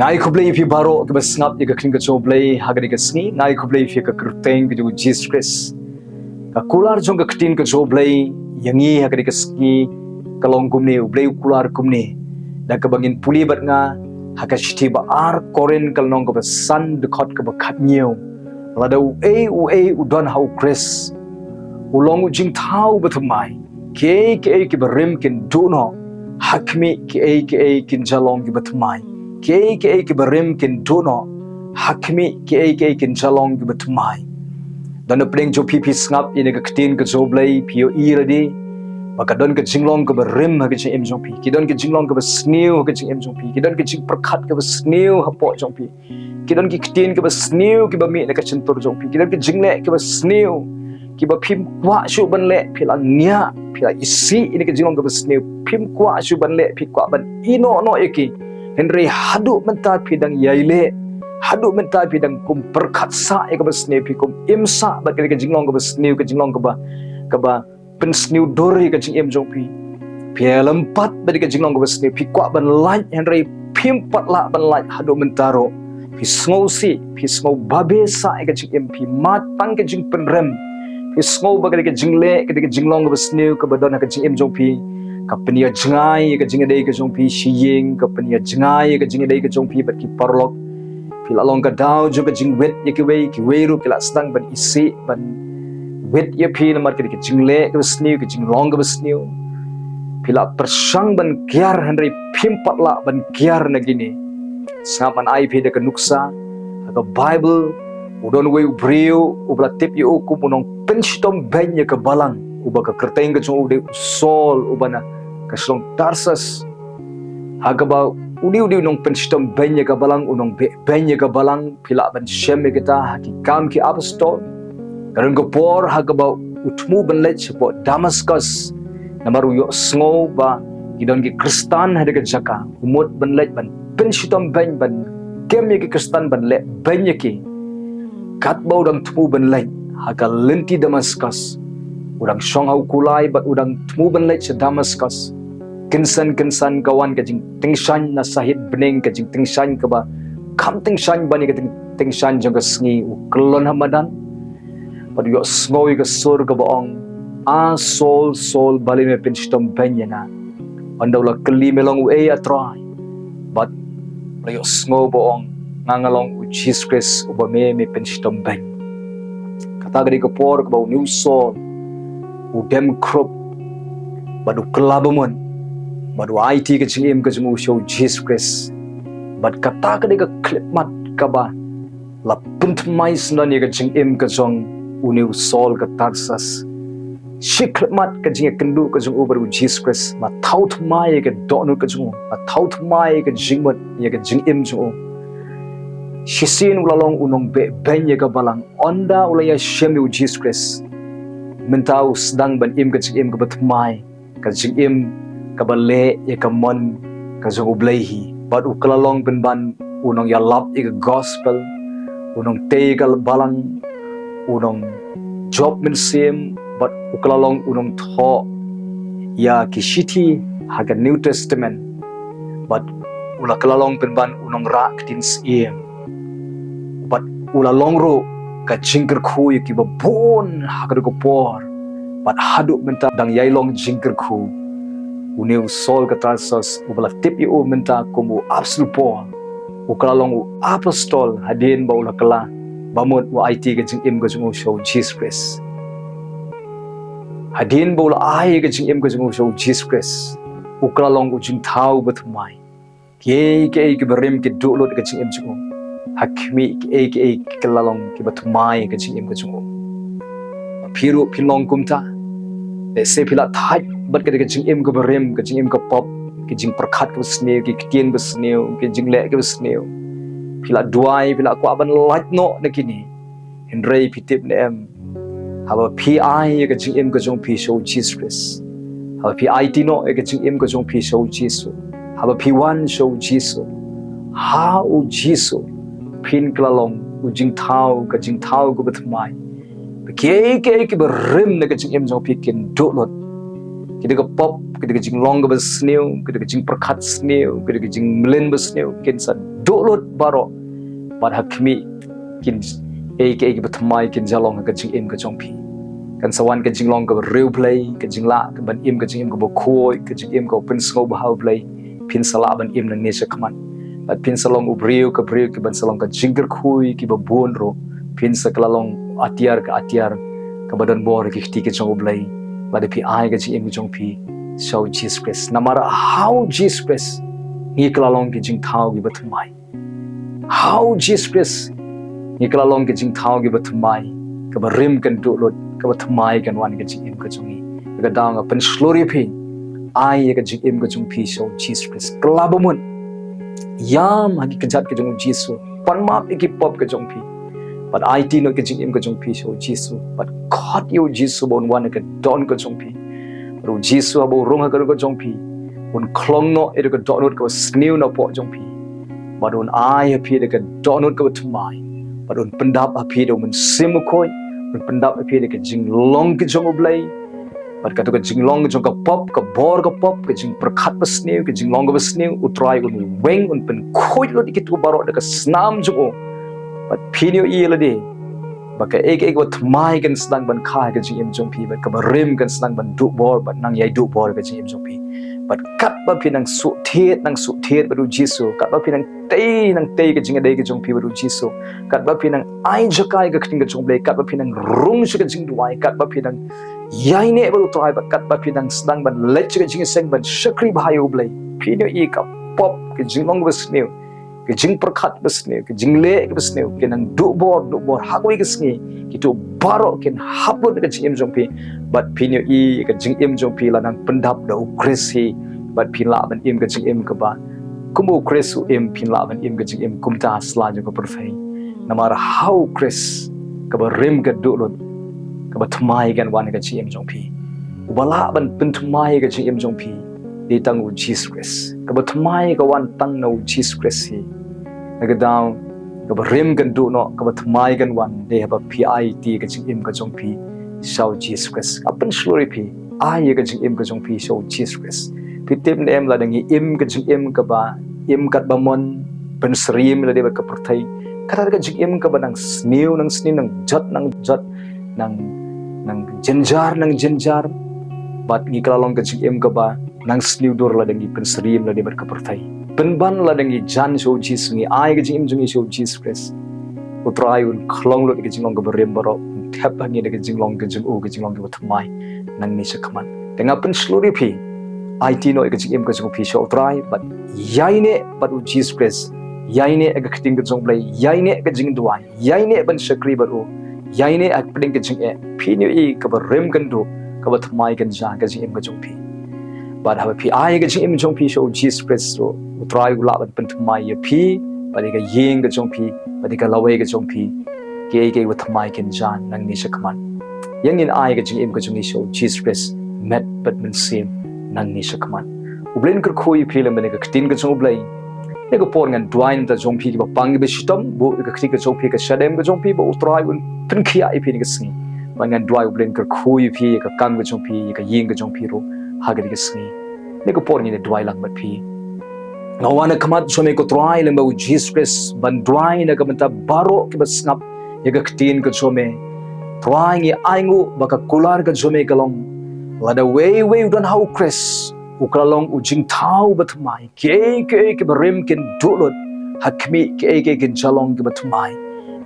ngai khublei phi baro ke basngap ye ka kring ka choblei hagari ka sngi ngai khublei phi ka kyrpang ke Jesus Christ ka kular jong ka ktin ka choblei yangi hagari ka sngi kalong kumne ublei kular kumne da ka bangin puli bat nga haka shiti ba ar koren kal nong ka san de khot ka ba khat nhiều la da u don how Chris ulong jing thau ba thymmai ke ba rim kin du no hakmi ke kin jalong ki ba thymmai ke ba rim kin du no hakmi ke kin jalong ki ba thymmai dan pling jo pi ngap ine ka ktin ka joblei pio iradi maka don ka jinglong ka ba rim ha ka jing em jong pi ki don ka jinglong ka ba snew ha ka jing em jong pi ki don ka jing prakhat ka ba snew ha po jong pi ki don ki ktin ka ba snew ki ba mi na ka chentur jong pi ki don ka jingle ka ba snew ki ba phim kwa shu ban le phila nya phila isi ini ka jinglong ka ba snew phim kwa shu ban le phi kwa ban ino no eki henry hadu menta phidang yaile hadu menta phidang kum prakhat sa ka ba snew phi kum imsa ba ka jinglong ka ba snew ka jinglong ka ba pen snew dori ka jing em jong pi phelam pat ba ka jinglong ka ba snew phi kwa ban lai henry phim pat la ban lai hadu mentaro phi sngau si phi sngau babe sa ka jing em phi mat tang ka jing pen rem phi sngau ba ka jingle ka jinglong ka ba snew ka ba don ka jing em jong pi ka penia jingai ka jing dei ka jong pi shiying ka penia jingai ka jing dei ka jong pi bat ki parlok phi la long ka dau jo ka jing wet ye ki wei ru ki la stang ban isi ban wet ye phi na mar ki jingle ka snew ka jinglong ka snew phi la persang ban kiar henry phim patla ban kiar na gini saman ai phi de ka nuksa ka bible udon we brio ubla tip yu ku punong penshitom benya ka balang uba ka kerteng ka chung ude sol ubana ka slong tarsas hagaba udi nong penshitom benya ka balang unong benya ka balang phila ban shem kita haki kam ki apostol karang ko por hagaba utmu ban lech po Damascus namaru yo sngewbha gidon ki Kristan hade ka Jaka umot ban lech ban penshitom ben ban kem ye ki Kristan ban le ben ye ki kat bau dang tmu ban lech haga lenti Damascus udang shonghau kulai bat udang tmu ban lech Damascus kinsan kawan ka jing tingshan na sahid bening ka jing tingshan ka ba kam tingshan bani ka tingshan jong ka sngi u klon hamadan pad yo sngoy ka sur ka baong a sol bali me penshitom benyana andaw keli melong u try but yo sngo baong ngangalong u Jesus Christ uba me penshitom ben kata gadi ka por ka ba new soul u dem crop badu klabamon badu IT ka jingim ka jungu show Jesus Christ but kata gadi ka clip mat ka ba la punt mais na ni ka jingim ka jong u new soul ka tarsas shikmat ka jinga kendu ka jung uber Jesus Christ ma thaut mai ka donu ka jung ma thaut mai ka jingmat ya ka jingim jung shisin ulalong unong ben ya ka balang onda ulaya shemi Jesus Christ mentau sedang ban im ka jingim ka batmai ka jingim ka bale ya ka mon ka jung U Blei hi bat ukalalong ben ban unong ya lap ka gospel unong te ka balang unong job men sim but ukalalong unong tho ya kishiti haga New Testament but ulakalalong penban unong ra ktins iem but ulalong ro ka jingker khu ki babon haga ko por but hadu menta dang yailong jingker khu uneu sol ka tarsas ubala tip yu menta kumu absolute por ukalalong apostol Hadien ba ulakala bamot wa IT ka jingim ka jungu show Jesus Christ Hadien bola ai ka jing em ka jing show Jesus Christ ukalalong ujing thau bathmai ke berim ke dulot ka jing em jing hakmi ke kalalong ke bathmai ka jing em ka jing phiru philong kumta de se phila thai bat ka jing em ka berim ka jing em ka pop ke jing prakhat ka sneu ke kien ba sneu ke jing le ka sneu phila dwai phila kwa ban lat no nakini henry pitip ne em haba PI ka jing em ka jong pi show Jesus Christ haba PIT no ka jing em ka jong pi show Jesus haba P1 show Jesus ha u Jesus phin klalong u jing thau ka bathmai ke berim na ka jing em jong pi kin dolot kita ke pop kita ke jing long ke besneu kita ke jing perkat sneu kita ke jing melen besneu kin sa dolot baro bad hakmi kin ke betmai kin jalong ke jing im ke jongpi kan sawan ke jing long ke real play ke jing la ke ban im ke jing im ke bokoi ke jing im ke pin sngewbha play pin sala ban im nang nesha kaman at pin salong ubriu ke ban salong ke jingger khui ki babon ro pin saklalong atiar ke badan bor ke khti ke jong Blei but if I get jing jong pi so Jesus Christ no matter how Jesus Christ ni klalong ke jing thau gi bathmai how Jesus Christ ni klalong ke jing thau gi bathmai ke barim kan tu lot ke bathmai kan wan ke jing ke jongi ke dang pen slori pi I ke jing ke jong pi so Jesus Christ klabamun yam hagi kejat ke jong Jesus panma ki pop ke jong pi but I did not get him kajong pi so Jesus but God you Jesus bon one ke don kajong pi ru Jesus abo rong ha kajong pi un klong no e ke don ko snew no po jong pi but un I pi ke don ko tumai but un pendap pi do mun sim ko un pendap pi ke jing long ke jong Blei but ka to ke jing long jong ka pop ka bor ka pop ke jing perkhat ba snew ke jing long ba snew utrai un weng un pen khoi lo dikit baro de ka snam jong but pinyo ladi baka ek wat mai kan sedang ban khai kan jing jong pi but kabarim kan sedang ban du bor but nang yai du bor kan jing jong pi but kat ba pinang su thiet baru Jisu kat ba pinang tei kan jing dei kan jong pi baru Jisu kat ba pinang ai Jaka ka kting kan jong Blei kat ba pinang rung shi kan jing dwai kat ba pinang yai ne baru trai ba kat ba pinang sedang ban lech kan jingiaseng ban Scriptural U Blei pinyo ka pop kan jing long besneu ke jing perkat besneu ke jing le ke besneu ke nang du bor hagoi ke sngi kitu baro ken haplo ke jing jong pi but pinyo ke jing jong pi la nang pendap da ukrisi but pin la ban ke jing ke ba kumu krisu pin la ban ke jing kumta sla jo ko perfei namar how kris ke ba rim ke du lot ke ba thmai gan wan ke jing jong pi ubala ban pin thmai ke jing jong pi di tang u Jesus Christ ke ba thmai ke wan tang no Jesus Christ hi nagadang ke ba rim kan du no ke ba thmai kan wan de ha ba PIT ke jing ke jong pi so Jesus Christ apan slori pi ai ke jing ke jong pi so Jesus Christ pitim nem la dangi ke jing ke ba kat ba mon pen srim la de ba ke perthai kata ke jing ke ba nang snew nang jat nang jenjar bat ngi klalong ke jing ke ba nang snew dor la dangi pen srim la de ba ke perthai penban la dangi jan so Jesus ngi ai ke jing so Jesus Christ utrai un khlong lo ke jing long ke berem baro thap ngi de ke jing long ke jing long ke thmai nang ni sakman tenga pen slori pi IT no ke jing ke jing pi so utrai but yai ne but Jesus Christ yai ne ke khting ke jong Blei yai ne ke jing dwai yai ne ban sakri baro yai ne ak pding ke jing pi ni ke berem kan do ke thmai kan ja ke jing ke jong pi but have pi ai ke jing jong pi so Jesus Christ so utrai ula ban pen thmai ye pi but ke yeng ke jong pi but ke lawe ke jong pi ke with thmai ken jan nang ni sakman yang in ai ke jing ke jong so Jesus Christ met but men sim nang ni sakman ublen ker khoi pi le men ke tin ke jong Blei ne ko por ngan dwai ta jong pi ke pang be shitom bo ke khti ke jong pi ke shadem ke jong pi bo utrai un pen khia ai pi ke sngi ngan dwai ublen ker khoi pi ke kang ke jong pi ke yeng ke jong pi ro hagri ke sngi ne ko por ni ne dwai lang mat pi ngawana kamat some ko try lemba Jesus Christ ban dwai na kamanta baro ke basngap ye ka ktin ka some try ngi aingu baka kular ka some kalong lada way udan how Christ ukalong ujing thau bathmai ke barim ken dulot hakmi ke jalong ke bathmai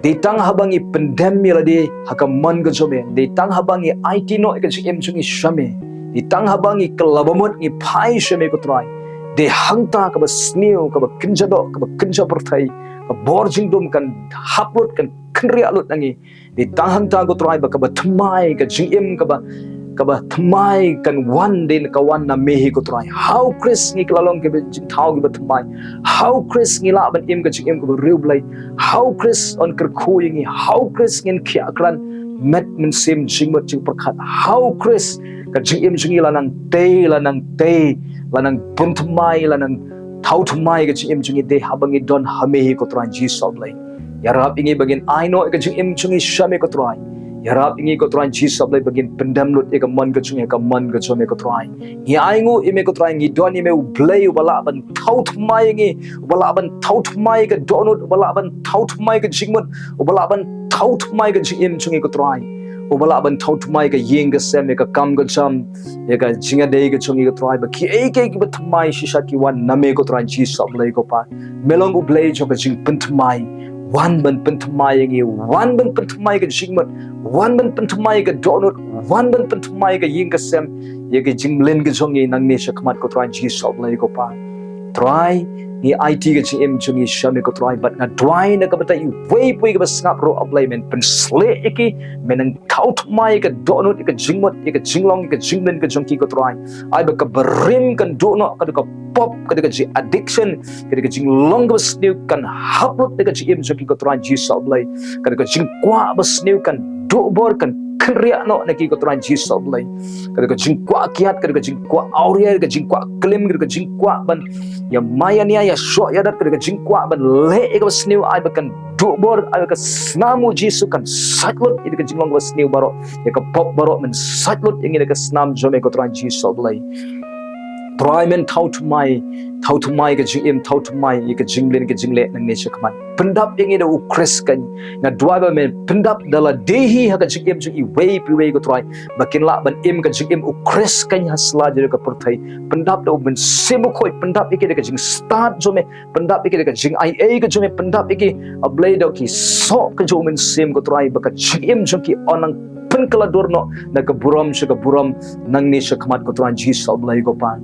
de tang habangi pandemi lade hakaman ka some de tang habangi IT no ke jim chungi shame de tang habangi kalabamot ngi phai shame ko try de hangta ka ba snew ka ba kinja perthai ka borjing dum kan haplot kan khnria lot nangi de tang hangta ko try ba ka ba thmai ka jim ka ba thmai kan one din ka one na mehi ko try how Chris ngi klalong ke jing thau ki ba thmai how Chris ngi la ban im ka jing ka ba real Blei how Chris on ker khoi ngi how Chris ngin khia kran met min sim jing mot jing perkhat how Chris ka jing jing la nang te la nang pun thmai la nang thau thmai ka jing jing de habangi don hamehi ko try Jesus Blei ya rap ingi bagin I know ka jing jing shame ko try yarap ingi ko try Jesus blai begin pendam lut eka man ka chung eka man ka chome ko try ngi aingu ime ko try ngi doni me u blei wala ban thaut mai ngi wala ban thaut mai ka donut wala ban thaut mai ka jingmut wala ban thaut mai ka jingim chung ko try wala ban thaut mai ka yeng ka sem ka kam ka cham eka jinga dei ka chung ko try ba ki eke ki bat mai shisha ki wan name ko try Jesus blai ko pa melong u blei chung ka jing pent mai one ban pentumai ngi one ban pentumai ka jingmat one ban pentumai ka donut one ban pentumai ka ying ka sem ye ka jinglen ka jongi nang ne shakmat ko try Jesus blai ko pa try ni IT ka jim jongi shame ko try but na dwai na ka bata you way pui ka basngap ro ablai men pen sle iki menang thaut mai ka donut ka jingmat ka jinglong ka jinglen ka jongi ko try ai ba ka berim kan dono ka pop ka ji addiction ka jing long ka snew kan haput ka ji im jongi ko try Jesus blai ka jing kwa ba snew kan do bor kan kriya no na ki ko try Jesus blai ka jing kwa kiat ka jing kwa auria ka jing kwa klim ka jing kwa ban ya maya nia ya sho ya dat ka jing kwa ban le ka snew ai ba kan do bor ai ka snamu Jesus kan satlot ka jing long ka snew baro ya ka pop baro men satlot ingi ka snam jome ko try Jesus blai try men thau to mai ka jing thau to mai ka jinglen ka jingle nang ne shakman pendap ingi da u kris kan na dwai ba men pendap dala dehi ha ka jing jing way pi way ko try bakin la ban im ka jing u kris kan hasla je ka perthai pendap da ben sim khoi pendap iki ka jing start jome pendap iki ka jing ai ka jome pendap iki ablay da ki so ka jome sim ko try ba ka jing jong ki onang pen kala dorno na ka buram nang ne shakmat ko try Jesus ablay ko pa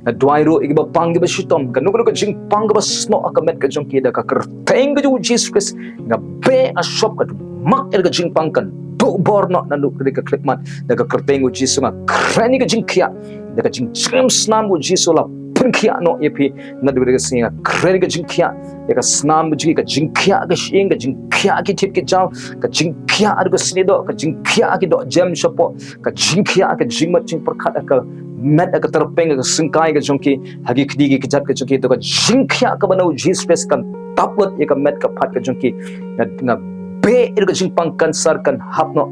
na dwai ro iba pang ba shitom ka nuko jing pang ba sno ka met ka jong ki da ka kerteng ka Jesus Christ nga be a shop ka mak ka jing pang kan do borno na nuk ka klikmat da ka kerteng Jesus nga krani ka jing kya da ka jing snam Jesus la pun kya no yepi na du ka singa krani ka jing kya ya ka snam ji ka jing kya ka shing ka jing kya ki tip ki jaw ka jing kya ar ka snido ka jing kya ki do jam shopo ka jing kya ka jing mat jing perkhat ka met ka terpeng ka singkai ka jongki hagi kdigi ki jat ka jongki to ka jing kya ka banau Jesus Christ kan taplot ya ka met ka phat ka jongki na be ir ka jing pang cancer kan hapno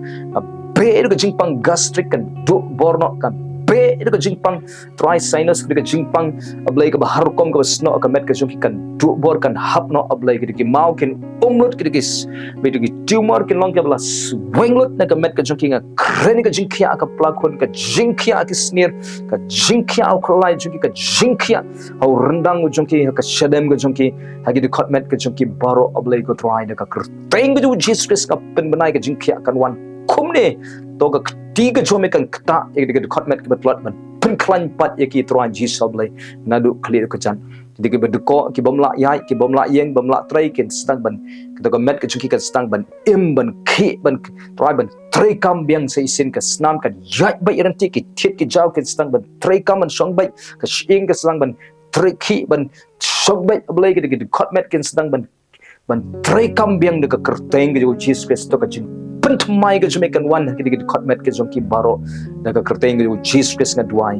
be ir ka jing pang gastric kan do borno kan be ir ka jing pang try sinus ka jing pang ablay ka bahar kom ka sno ka met ka jongki kan do bor kan hapno ablay ki mau kin umlut ki be ki tumor kin long ka bla swinglut na ka met ka jongki nga kreni ka jing kya ka plakon ka jing kya ki sneer ka jing kya ka lai jongki ka jing kya au rendang jongki ka shadem ka jongki hagi de khot met ka jongki baro ablay ko try na ka krteng ka Jesus Christ ka pen banai ka jing kya kan wan kumne to ka tiga jome kan kta ek de khot met ka plot man pen klan pat ye ki try Jesus ablay na du clear ka jan jadi ki berduko ki bomla yai ki bomla yeng bomla trai kin stang ban kita ko met ka jongki ka stang ban im ban ki ban try ban trai kam biang sa isin ka snam ka yai bai ranti ki thiet ki jaw kin stang ban trai kam ban song bai ka shing ka stang ban trai ki ban song bai ablay ki khot met kin stang ban trai kam biang de ka kerteng ki Jesus Christ to ka jing pent mai ka jome kan wan ki khot met ki jongki baro da ka kerteng ki Jesus Christ nga dwai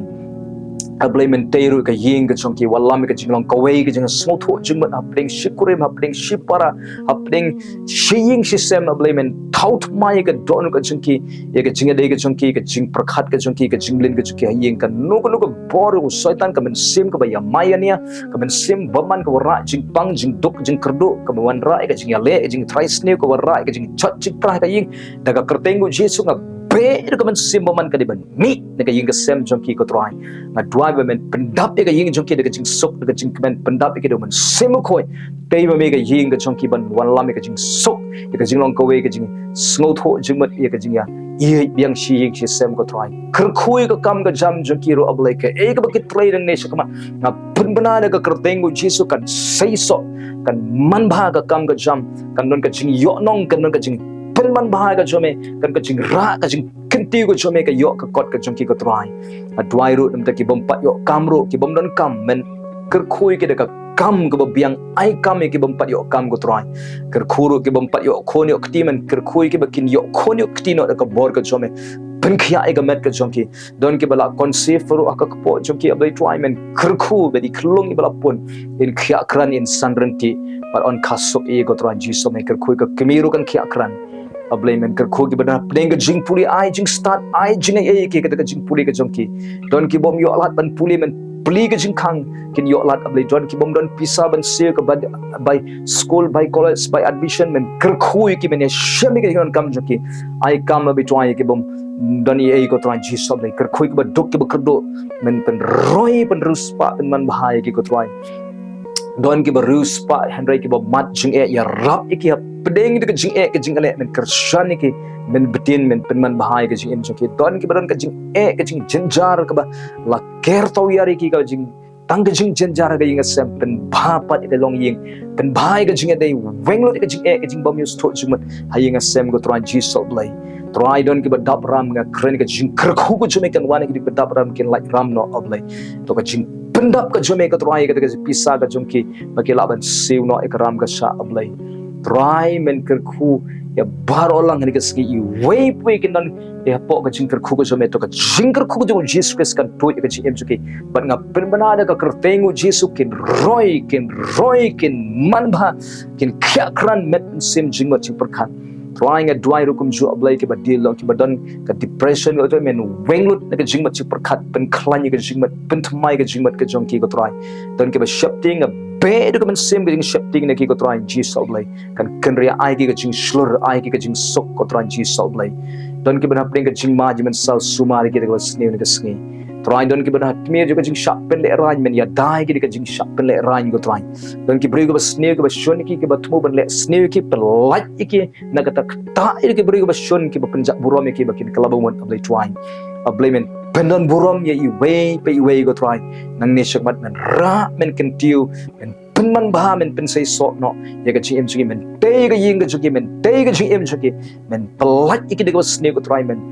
ablay menteru ka ying ka jongki walami ka jinglong kawai ka jing smotho jingmat hapding shikurim hapding shipara hapding shiying shisem ablay men thaut mai ka don ka jongki ye ka jinga dei ka jongki ka jing prakhat ka jongki ka jinglin ka jongki ying ka nuko bor shaitan ka men sim ka ba maya nia ka men sim baman ka wara jing pang jing duk jing kerdu ka wan ra ka jing yale jing try snake ka wara ka jing chat jing pra ka ying daga kertengu Jesus nga be ka men sim baman ka diban mi na ka ying ka sem jongki ko try nga dwai ba men pendap ka ying jongki daga jing sok daga jing men pendap ka do men sim khoi tei ba me ka ying ka jongki ban wan lam ka jing sok ka jing long ka we ka jing snotho jing mat ka jing ya ye biang shi ying shi sem ko try kerkhui ka kam ka jam jongki ro ablay ka e ka bakit try nang ne shakma nga penbana daga kertengu Jesus kan sei so kan man bha ka kam ka jam kan non ka jing yo nong kan non ka jing penman bha ka jome kan ka jing ra ka jing kenti ko jome ka yo ka kot ka jongki ko try adwai ro nam ta ki bom pat yo kam ro ki bom don kam men kerkhui ki daga kam ka biang ai kam ki bom pat yo kam ko try kerkhuru ki bom pat yo khon yo kti men kerkhui ki bakin yo khon yo kti no ka bor ka jome pen khia ai ka met ka jongki don ki bala conceive ro aka ko jongki abai try men kerkhu be di khlong i bala pun in khia kran in sanranti par on khasok e ko try Jesus me kerkhui ka kemiru kan khia kran ablay men ker khu ki bana pdeng ka jing puli ai jing start ai jing ai ki ka jing puli ka jong ki don ki bom yo alat ban puli men pli ka jing khang kin yo alat ablay don ki bom don pisa ban se ka by school by college by admission men ker khu ki men ya shemi ka don kam jong ki ai kam abi twai ki bom don ai ko twan ji sob ker khu ki ba dok ki ba kerdo men pen roi pen ruspa pen man bahai ki ko twai don ki ba ruspa handrai ki ba mat jing e ya rap ki pedeng ki jing e ki jing ale men kershan ki men betin men penman bahai ke jing jong ki don ki baron ke jing e ke jing jenjar ke ba la ker tau yari ki ka jing tang ke jing jenjar ke ying sem pen bhapat ke long ying pen bahai ke jing e dei wenglot ke jing e ke jing bom yus to jing haying sem go tran ji so blai try don ki ba dap ram nga kren ke jing ker khu ko jume kan wan ki ba dap ram kin like ram no oblai to ka jing pendap ka jume ka try ke pisa ka jong ki ba ki laban siu no ikram ka sha oblai try men ker khu ya bar orang ni ke Sngi U Blei kin don ya po ka jing ker khu ko jome to ka jing ker khu ko jong Jesus Christ kan to ka jing em juki bat nga penbanada ka kertengu Jesus kin roi kin manbha kin khya kran met sim jing ma ching perkhan trying a dwai rukum ju ablai ke badil lo ki badon ka depression ko men wenglut na ka jing ma ching perkhat pen khlan ka jing ma pen thymmai ka jing ma ka jong ki ko try don ke ba shifting a be dokumen sim ke jing shifting na ki ko try Jesus Blei kan kenria ai ki ka jing slur ai ki ka jing sok ko try Jesus Blei don ki bana pring ka jing ma jimen sal sumari ki ka sni na ka sngi try don ki bana tmir ju ka jing shap pen le arrangement ya dai ki ka jing shap pen le arrange ko try don ki bri ko sni ko ba shon ki ba thmu ban le sni ki pelai ki na ka ta ki bri ko ba shon ki ba penjak burom ki ba kin kelabumon ablai try ablai men pendon burom ye i wei go try nang ne shakmat men ra men kentiu men penman bah men pen sei so no ye ka gm chuki men te ka ying ka chuki men te ka gm chuki men pelat iki de ko sne ko try men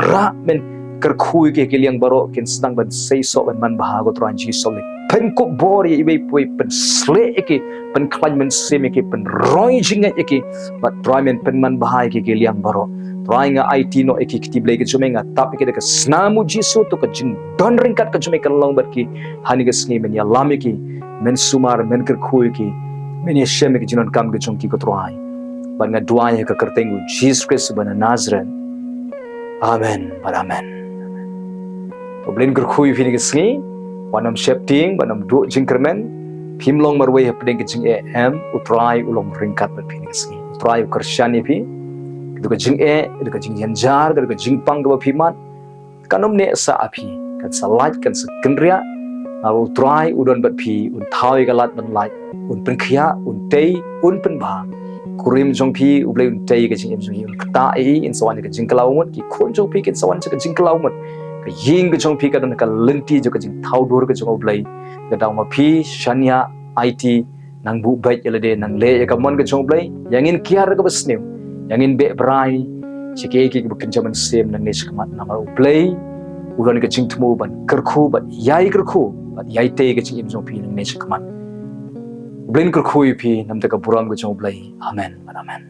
ra men ker khu ki liang baro kin sedang ban sei so ban man bah go try ji so pen ko bor ye i wei pui pen sle iki pen klan men sem iki pen roi jinga iki but try men penman bah ki liang baro try nga IT no iki kiti blai ke chume nga tap iki de ka snamu jisu to ka jing don ringkat ka chume kan long bat ki hani ga sngi men ya lami ki men sumar men ker khu ki men ye shem ki jinon kam ke chung ki ko try ban nga dwai ka kertengu Jesus Christ ban Nazareth amen but amen to blin ker khu fi ni sngi wanam shepting wanam du jingkermen phimlong marwei hapdeng ke jing em utrai ulong ringkat bat fi ni sngi utrai kershani fi itu ka jing itu ka jing yanjar itu ka jing pang ka phiman kanom ne sa api kan salat kan sekendria au try udon bat phi un thai ka lat ban lai un pen khia un tei un pen ba kurim jong phi ublei un tei ka jing em jong un ta ai in sawan ka jing kalau mot ki khon jong phi kin sawan ka jing kalau mot ka ying ka jong phi ka don ka lenti jo ka jing thau dor ka jong ublei ka daw ma phi shania IT nang bu bai yelade nang le ka mon ka jong ublei yangin kiar ka basnew yang in be brai chike ki bukan zaman sem na nesh kamat na mar play ulan ka jing thmu ban kerkhu ban yai kerkhu ban yai te ka jing jong phi na nesh kamat blin kerkhu pi nam ta ka buram ka jong play amen amen